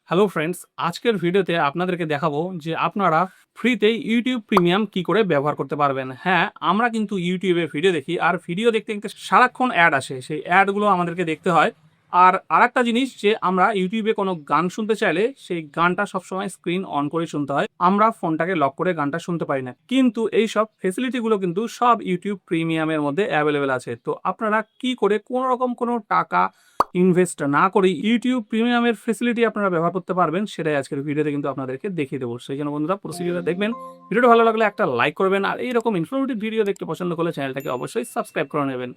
Hello friends, আজকের ভিডিওতে আপনাদেরকে দেখাবো যে আপনারা ফ্রিতে ইউটিউব প্রিমিয়াম কি করে ব্যবহার করতে পারবেন। হ্যাঁ, আমরা কিন্তু ইউটিউবে ভিডিও দেখি, আর ভিডিও দেখতে দেখতে সারাক্ষণ অ্যাড আসে, সেই অ্যাডগুলো আমাদেরকে দেখতে হয়। আর আরেকটা জিনিস, যে আমরা ইউটিউবে কোনো গান শুনতে চাইলে সেই গানটা সবসময় স্ক্রিন অন করে শুনতে হয়, আমরা ফোনটাকে লক করে গানটা শুনতে পারি না। কিন্তু এই সব ফেসিলিটিগুলো কিন্তু সব ইউটিউব প্রিমিয়ামের মধ্যে অ্যাভেলেবেল আছে। তো আপনারা কি করে কোনো রকম কোনো টাকা ইনভেস্ট না করে ইউটিউব প্রিমিয়ামের ফেসিলিটি আপনারা ব্যবহার করতে পারবেন, সেটাই আজকের ভিডিওতে কিন্তু আপনাদেরকে দেখিয়ে দেবো। সেই জন্য বন্ধুরা, পুরো ভিডিওটা দেখবেন। ভিডিওটা ভালো লাগলে একটা লাইক করবেন, আর এইরকম ইনফরমেটিভ ভিডিও দেখতে পছন্দ করলে চ্যানেলটাকে অবশ্যই সাবস্ক্রাইব করে নেবেন।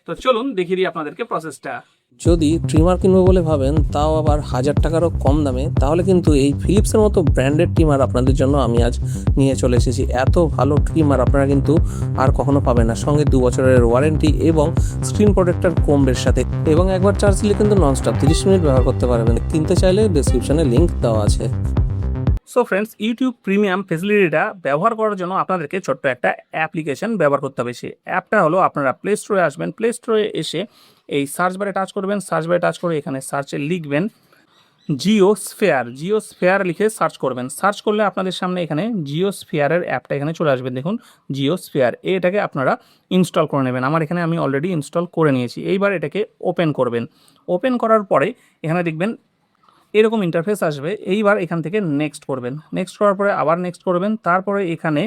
তো চলুন দেখিয়ে দিই আপনাদেরকে প্রসেসটা। যদি ট্রিমার কিনবো বলে ভাবেন, তাও আবার 1000 টাকারও কম দামে, তাহলে কিন্তু এই ফিলিপসের মতো ব্র্যান্ডেড ট্রিমার আপনাদের জন্য আমি আজ নিয়ে চলে এসেছি। এত ভালো ট্রিমার আপনারা কিন্তু আর কখনো পাবেন না, সঙ্গে 2 বছরের ওয়ারেন্টি এবং স্ক্রিন প্রোটেক্টর কোম্বের সাথে, এবং একবার চার্জ দিলে কিন্তু ননস্টপ 30 মিনিট ব্যবহার করতে পারবেন। কিনতে চাইলে ডেসক্রিপশনে লিঙ্ক দেওয়া আছে। সো ফ্রেন্ডস, ইউটিউব প্রিমিয়াম ফেসিলিটিটা ব্যবহার করার জন্য আপনাদেরকে ছোট্ট একটা অ্যাপ্লিকেশন ব্যবহার করতে হবে। সেই অ্যাপটা হলো, আপনারা প্লে স্টোরে আসবেন, প্লে স্টোরে এসে এই সার্চ বারে টাচ করবেন, সার্চ বারে টাচ করে এখানে সার্চে লিখবেন জিওস্ফেয়ার। জিওস্ফেয়ার লিখে সার্চ করবেন। সার্চ করলে আপনাদের সামনে এখানে জিওস্ফেয়ারের অ্যাপটা এখানে চলে আসবে। দেখুন, জিওস্ফেয়ার, এটাকে আপনারা ইনস্টল করে নেবেন। আমার এখানে আমি অলরেডি ইনস্টল করে নিয়েছি। এইবার এটাকে ওপেন করবেন। ওপেন করার পরে এখানে দেখবেন এরকম ইন্টারফেস আসবে। এইবার এখান থেকে নেক্সট করবেন। নেক্সট করার পরে আবার নেক্সট করবেন। তারপরে এখানে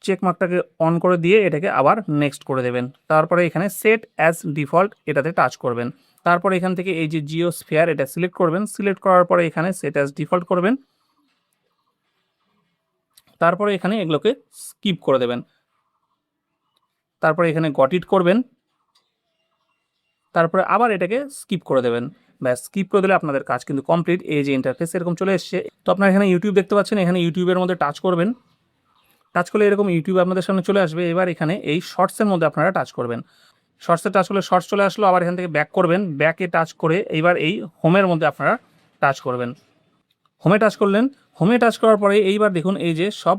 চেক মার্কটাকে অন করে দিয়ে এটাকে আবার নেক্সট করে দেবেন। তারপরে এখানে সেট অ্যাজ ডিফল্ট এটাতে টাচ করবেন। তারপরে এখান থেকে এই যে জিওস্ফিয়ার, এটা সিলেক্ট করবেন। সিলেক্ট করার পরে এখানে সেট অ্যাজ ডিফল্ট করবেন। তারপরে এখানে এগুলোকে স্কিপ করে দেবেন। তারপরে এখানে গট ইট করবেন। তারপরে আবার এটাকে স্কিপ করে দেবেন। ব্যাস, স্কিপ করে দিলে আপনাদের কাজ কিন্তু কমপ্লিট। এই যে ইন্টারফেস এরকম চলে এসছে। তো আপনারা এখানে ইউটিউব দেখতে পাচ্ছেন, এখানে ইউটিউবের মধ্যে টাচ করবেন। টাচ করলে এরকম ইউটিউব আপনাদের সামনে চলে আসবে। এবার এখানে এই শর্টসের মধ্যে আপনারা টাচ করবেন। শর্টসে টাচ করলে শর্টস চলে আসলো। আবার এখান থেকে ব্যাক করবেন। ব্যাকে টাচ করে এইবার এই হোমের মধ্যে আপনারা টাচ করবেন। হোমে টাচ করলেন। হোমে টাচ করার পরে এইবার দেখুন, এই যে সব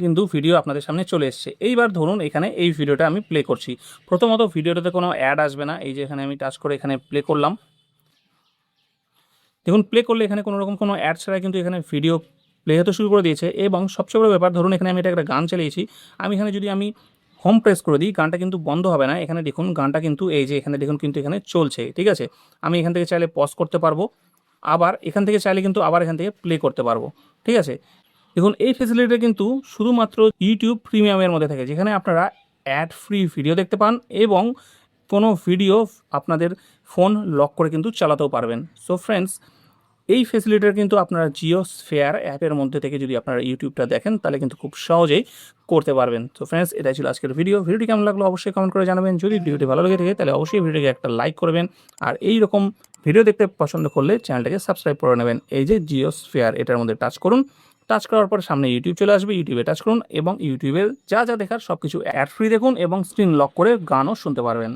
কিন্তু ভিডিও আপনাদের সামনে চলে এসছে। এইবার ধরুন এখানে এই ভিডিওটা আমি প্লে করছি। প্রথমত ভিডিওটাতে কোনো অ্যাড আসবে না। এই যে এখানে আমি টাচ করে এখানে প্লে করলাম। দেখুন, প্লে করলে এখানে কোনো রকম কোনো অ্যাড ছাড়া কিন্তু এখানে ভিডিও প্লে হতে শুরু করে দিয়েছে। এবং সবচেয়ে বড় ব্যাপার, ধরুন এখানে আমি একটা গান চালিয়েছি, আমি এখানে যদি আমি হোম প্রেস করে দিই, গানটা কিন্তু বন্ধ হবে না। এখানে দেখুন গানটা কিন্তু এই যে এখানে দেখুন কিন্তু এখানে চলছে, ঠিক আছে। আমি এখান থেকে চাইলে পজ করতে পারবো, আবার এখান থেকে চাইলে কিন্তু আবার এখান থেকে প্লে করতে পারবো, ঠিক আছে। দেখুন, এই ফেসিলিটিটা কিন্তু শুধুমাত্র ইউটিউব প্রিমিয়ামের মধ্যে থাকে, যেখানে আপনারা অ্যাড ফ্রি ভিডিও দেখতে পান এবং কোনো ভিডিও আপনাদের ফোন লক করে কিন্তু চালাতেও পারবেন। সো ফ্রেন্ডস, এই ফেসিলিটিটা কিন্তু আপনারা জিওস্ফেয়ার অ্যাপের মধ্যে থেকে যদি আপনারা ইউটিউবটা দেখেন, তাহলে কিন্তু খুব সহজেই করতে পারবেন। তো ফ্রেন্ডস, এটাই ছিল আজকের ভিডিওটি কেমন লাগলো অবশ্যই কমেন্ট করে জানাবেন। যদি ভিডিওটি ভালো লেগে থাকে তাহলে অবশ্যই ভিডিওটিকে একটা লাইক করবেন, আর এই রকম ভিডিও দেখতে পছন্দ করলে চ্যানেলটাকে সাবস্ক্রাইব করে নেবেন। এই যে জিওস্ফেয়ার, এটার মধ্যে টাচ করুন। টাচ করার পর সামনে ইউটিউব চলে আসবে, ইউটিউবে টাচ করুন এবং ইউটিউবের যা যা দেখার সব কিছু অ্যাড ফ্রি দেখুন এবং স্ক্রিন লক করে গানও শুনতে পারবেন।